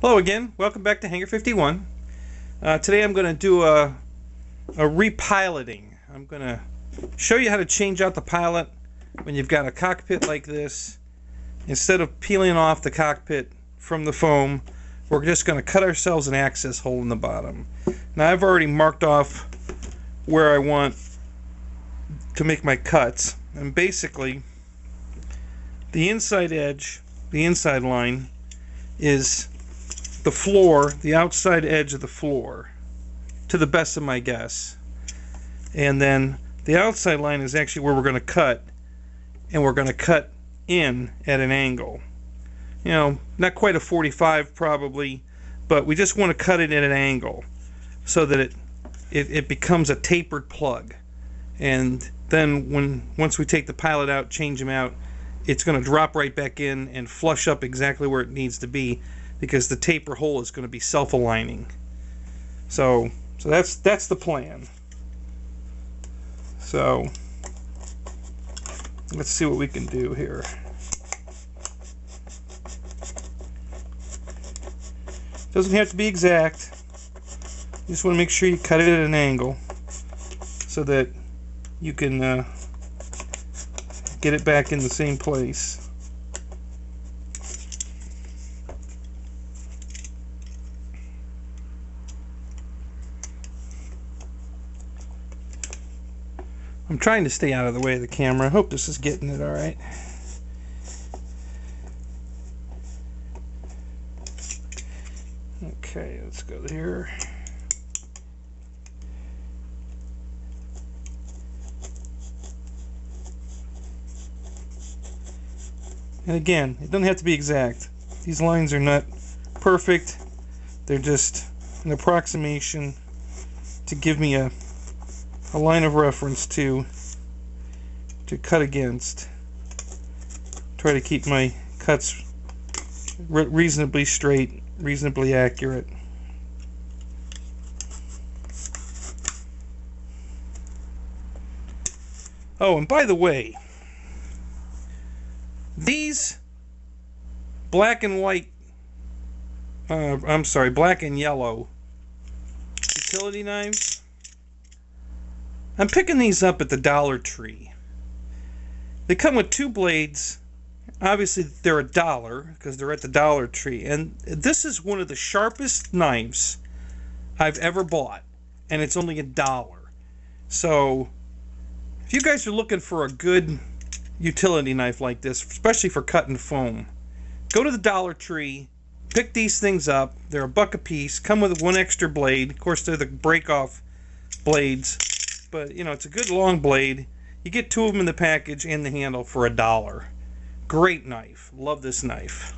Hello again, welcome back to Hangar 51. Today I'm going to do a repiloting. I'm going to show you how to change out the pilot when you've got a cockpit like this. Instead of peeling off the cockpit from the foam, we're just going to cut ourselves an access hole in the bottom. Now I've already marked off where I want to make my cuts, and basically the inside edge, the inside line, is the floor, the outside edge of the floor, to the best of my guess. And then the outside line is actually where we're going to cut, and we're going to cut in at an angle. You know, not quite a 45 probably, but we just want to cut it at an angle so that it becomes a tapered plug. And then once we take the pilot out, change them out, it's going to drop right back in and flush up exactly where it needs to be, because the taper hole is going to be self-aligning. So that's the plan. So let's see what we can do here. Doesn't have to be exact. You just want to make sure you cut it at an angle so that you can get it back in the same place. I'm trying to stay out of the way of the camera. I hope this is getting it all right. Okay, let's go here. And again, it doesn't have to be exact. These lines are not perfect. They're just an approximation to give me a line of reference to cut against. Try to keep my cuts reasonably straight, reasonably accurate. Oh, and by the way, these black and white, black and yellow utility knives, I'm picking these up at the Dollar Tree. They come with two blades. Obviously they're $1 because they're at the Dollar Tree, and this is one of the sharpest knives I've ever bought, and it's only $1. So if you guys are looking for a good utility knife like this, especially for cutting foam, go to the Dollar Tree, pick these things up. They're $1 a piece, come with one extra blade. Of course, they're the break-off blades, but you know, it's a good long blade. You get 2 of them in the package and the handle for $1. Great knife. Love this knife.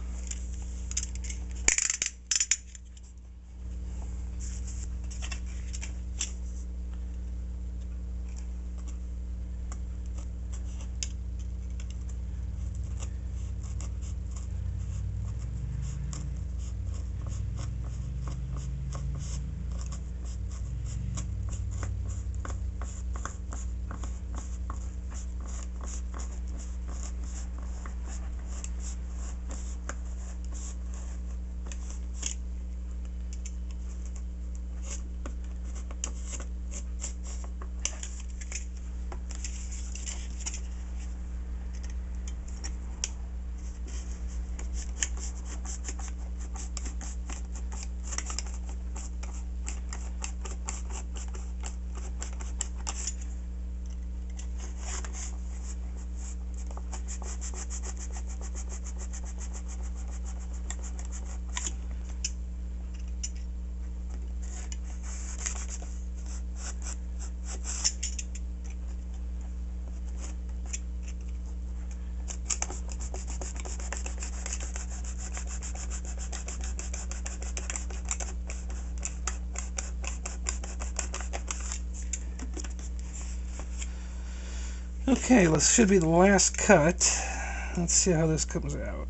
Okay, this should be the last cut. Let's see how this comes out.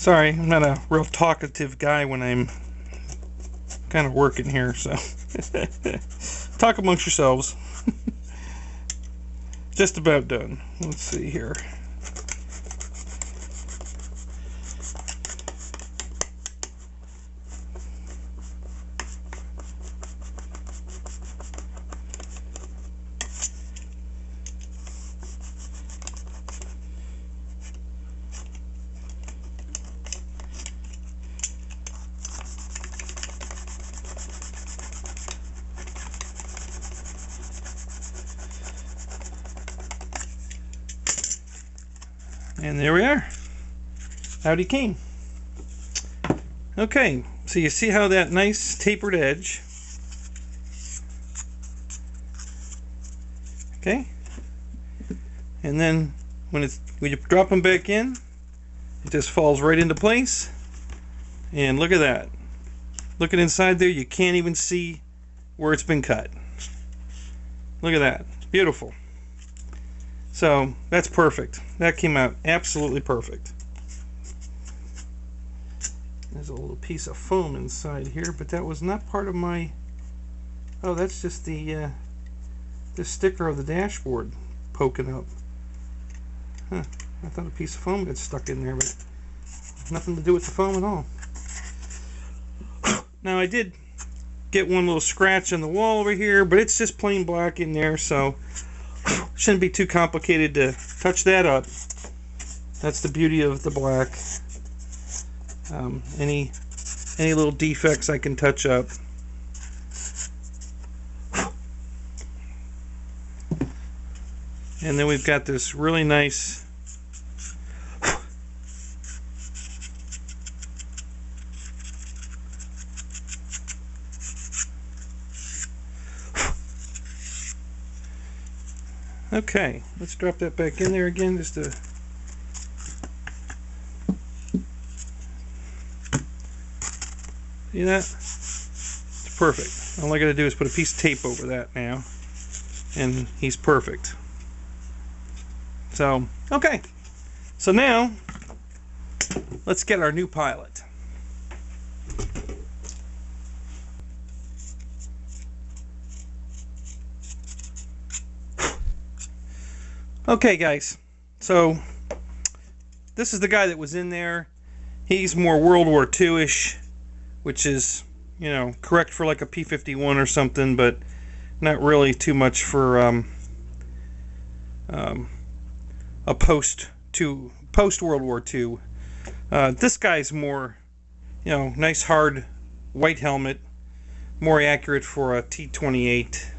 Sorry, I'm not a real talkative guy when I'm kind of working here, so talk amongst yourselves. Just about done. Let's see here. And there we are. Howdy came. Okay, so you see how that nice tapered edge. Okay. And then when you drop them back in, it just falls right into place. And look at that. Looking inside there, you can't even see where it's been cut. Look at that. Beautiful. So that's perfect. That came out absolutely perfect. There's a little piece of foam inside here, but that was not part of my... Oh, that's just the sticker of the dashboard poking up. Huh. I thought a piece of foam got stuck in there, but nothing to do with the foam at all. Now I did get one little scratch on the wall over here, but it's just plain black in there, so shouldn't be too complicated to touch that up. That's the beauty of the black. Any little defects I can touch up. And then we've got this really nice okay, let's drop that back in there again just to see that? It's perfect. All I gotta do is put a piece of tape over that now, and he's perfect. So, okay. So now, let's get our new pilot. Okay, guys. So, this is the guy that was in there. He's more World War II-ish, which is, you know, correct for like a P-51 or something, but not really too much for a post-World War II. This guy's more, you know, nice hard white helmet, more accurate for a T-28.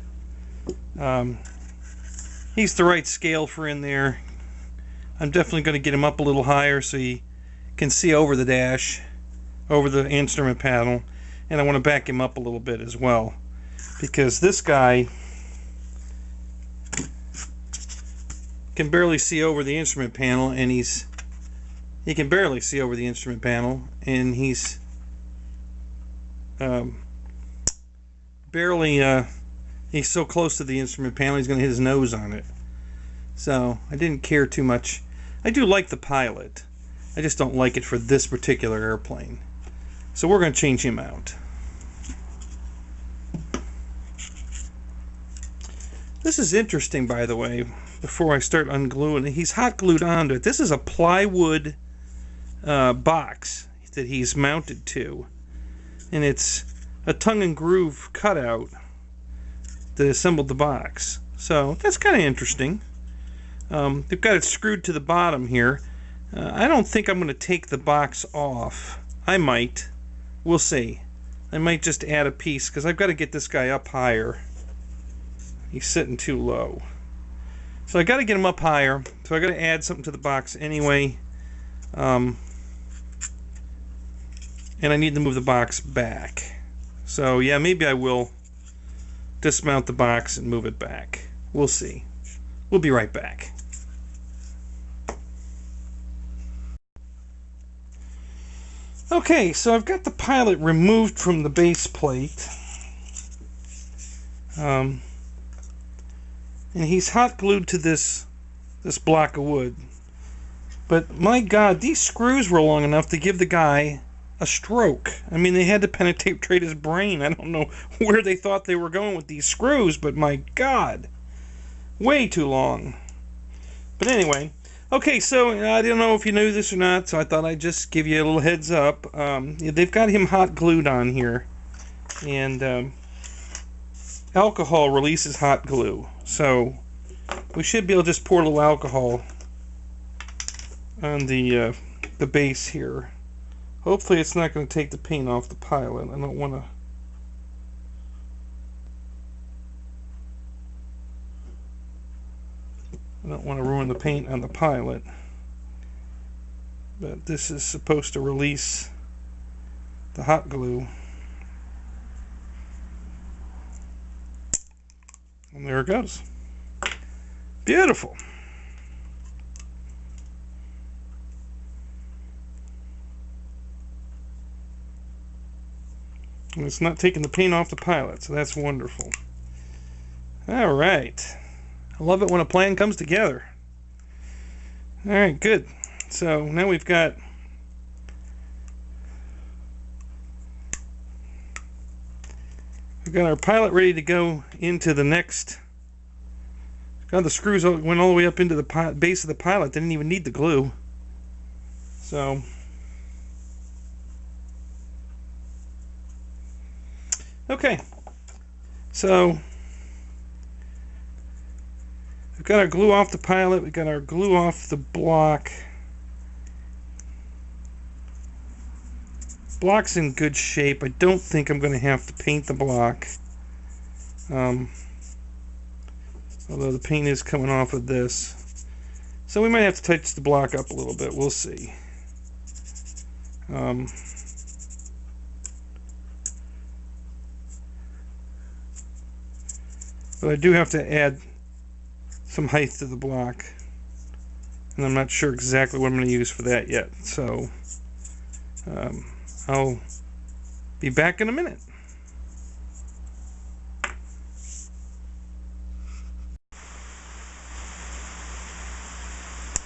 He's the right scale for in there. I'm definitely going to get him up a little higher so he can see over the dash, over the instrument panel, and I want to back him up a little bit as well, because this guy can barely see over the instrument panel, and he can barely see over the instrument panel, and he's barely he's so close to the instrument panel he's going to hit his nose on it. So I didn't care too much. I do like the pilot, I just don't like it for this particular airplane. So we're going to change him out. This is interesting, by the way, before I start ungluing it. He's hot glued onto it. This is a plywood box that he's mounted to, and it's a tongue and groove cutout that assembled the box. So that's kind of interesting. They've got it screwed to the bottom here. I don't think I'm going to take the box off. I might. We'll see. I might just add a piece, because I've got to get this guy up higher. He's sitting too low. So I got to get him up higher. So I got to add something to the box anyway. And I need to move the box back. So yeah, maybe I will dismount the box and move it back. We'll see. We'll be right back. Okay, so I've got the pilot removed from the base plate. And he's hot glued to this block of wood. But my God, these screws were long enough to give the guy a stroke. I mean, they had to penetrate his brain. I don't know where they thought they were going with these screws, but my God, way too long. But anyway, okay, so I don't know if you knew this or not, so I thought I'd just give you a little heads up. They've got him hot glued on here, and alcohol releases hot glue, so we should be able to just pour a little alcohol on the base here. Hopefully it's not going to take the paint off the pilot. I don't want to ruin the paint on the pilot. But this is supposed to release the hot glue. And there it goes. Beautiful. And it's not taking the paint off the pilot, so that's wonderful. Alright. I love it when a plan comes together. Alright, good. So now we've got our pilot ready to go into the next. God, the screws went all the way up into the base of the pilot. They didn't even need the glue. So okay, so we've got our glue off the pilot, we've got our glue off the block. Block's in good shape. I don't think I'm going to have to paint the block. Although the paint is coming off of this. So we might have to touch the block up a little bit, we'll see. But I do have to add some height to the block, and I'm not sure exactly what I'm going to use for that yet, so I'll be back in a minute.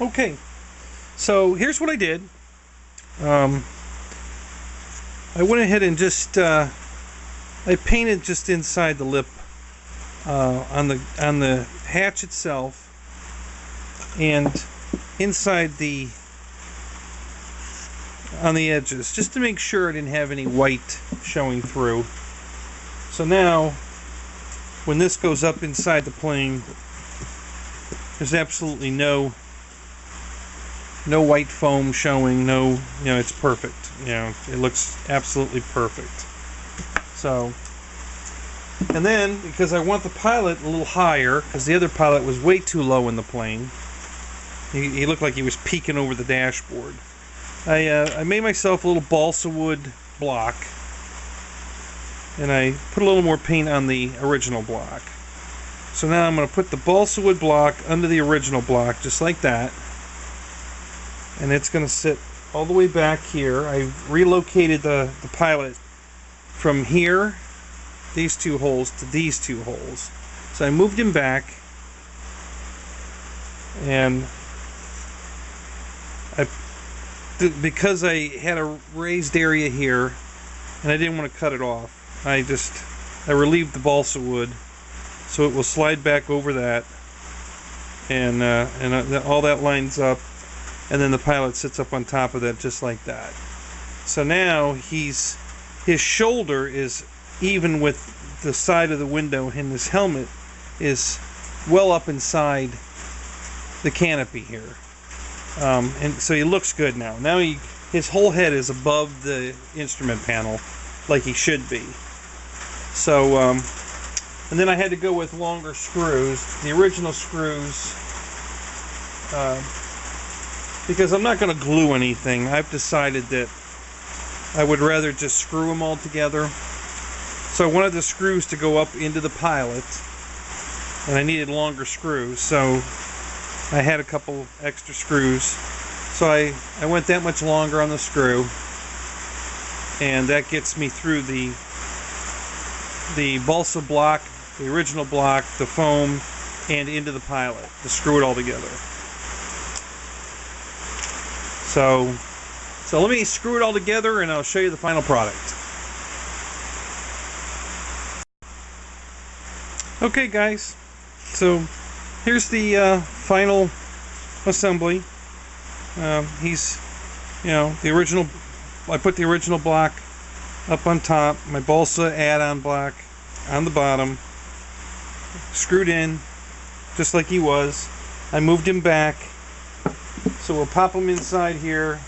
Okay, so here's what I did. I went ahead and just I painted just inside the lip on the hatch itself, and inside on the edges, just to make sure I didn't have any white showing through. So now when this goes up inside the plane, there's absolutely no white foam showing, it's perfect. It looks absolutely perfect. So, and then, because I want the pilot a little higher, because the other pilot was way too low in the plane, he looked like he was peeking over the dashboard. I made myself a little balsa wood block, and I put a little more paint on the original block. So now I'm going to put the balsa wood block under the original block, just like that. And it's going to sit all the way back here. I relocated the pilot from here, these two holes, to these two holes. So I moved him back, and because I had a raised area here and I didn't want to cut it off, I relieved the balsa wood so it will slide back over that, and all that lines up, and then the pilot sits up on top of that just like that. So now his shoulder is even with the side of the window, and his helmet is well up inside the canopy here. And so he looks good now. Now his whole head is above the instrument panel, like he should be. So, and then I had to go with longer screws. The original screws, because I'm not going to glue anything, I've decided that I would rather just screw them all together. So I wanted the screws to go up into the pilot, and I needed longer screws, so I had a couple extra screws. So I went that much longer on the screw, and that gets me through the balsa block, the original block, the foam, and into the pilot to screw it all together. So let me screw it all together and I'll show you the final product. Okay guys, so here's the final assembly. He's, the original, I put the original block up on top, my balsa add-on block on the bottom, screwed in just like he was. I moved him back, so we'll pop him inside here.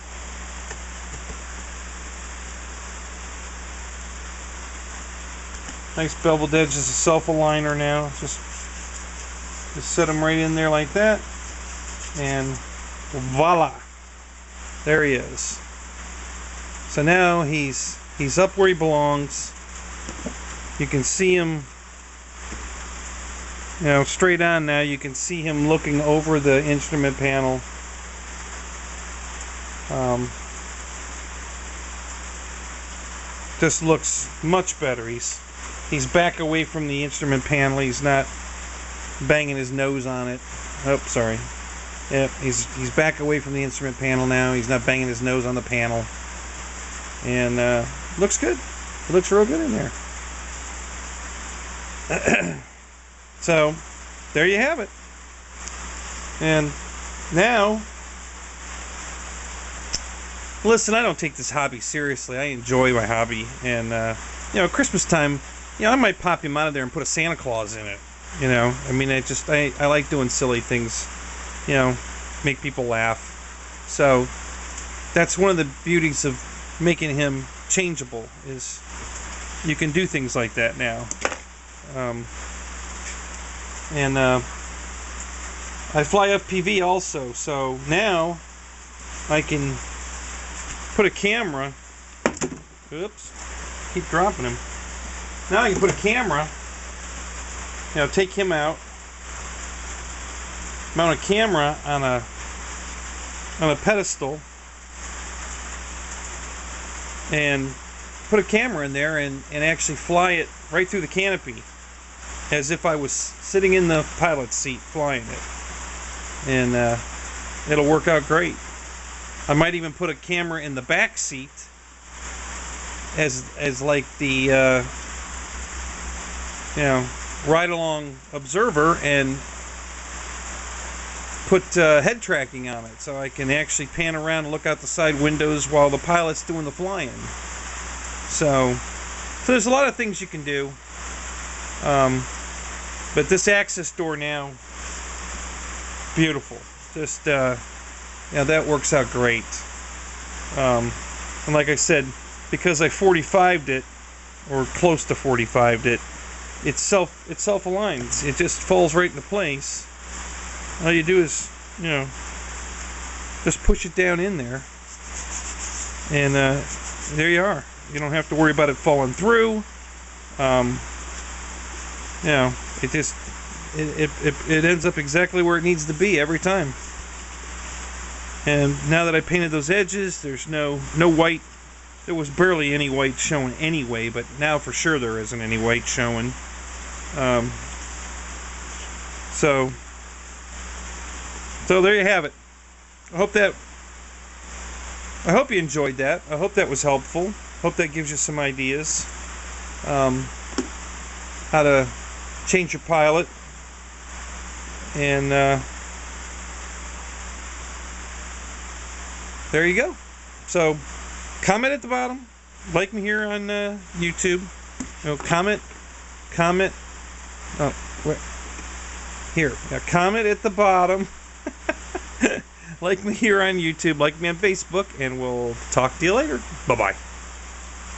Nice beveled edge as a self-aligner now. Just set him right in there like that, and voila, there he is. So now he's up where he belongs. You can see him, straight on now. You can see him looking over the instrument panel. Just looks much better. He's back away from the instrument panel. He's not banging his nose on it. Oh, sorry. Yep, he's back away from the instrument panel now. He's not banging his nose on the panel. And looks good. It looks real good in there. So, there you have it. And now, listen, I don't take this hobby seriously. I enjoy my hobby. And, Christmas time, I might pop him out of there and put a Santa Claus in it. I mean, I like doing silly things, make people laugh. So that's one of the beauties of making him changeable, is you can do things like that now. I fly FPV also, so now I can put a camera. Oops, keep dropping him. Now I can put a camera, take him out, mount a camera on a pedestal, and put a camera in there and actually fly it right through the canopy as if I was sitting in the pilot's seat flying it. And it'll work out great. I might even put a camera in the back seat as like the ride-along observer, and put head tracking on it so I can actually pan around and look out the side windows while the pilot's doing the flying. So there's a lot of things you can do. But this access door now, beautiful. Just, that works out great. And like I said, because I 45'd it, or close to 45'd it, it self-aligns. It just falls right into place. All you do is, just push it down in there, and there you are. You don't have to worry about it falling through. It ends up exactly where it needs to be every time. And now that I painted those edges, there's no white. There was barely any white showing anyway, but now for sure there isn't any white showing. So there you have it. I hope you enjoyed that. I hope that was helpful. Hope that gives you some ideas how to change your pilot. And there you go. So comment at the bottom, like me here on YouTube. Comment. Oh, wait. Here. Now comment at the bottom. Like me here on YouTube, like me on Facebook, and we'll talk to you later. Bye-bye.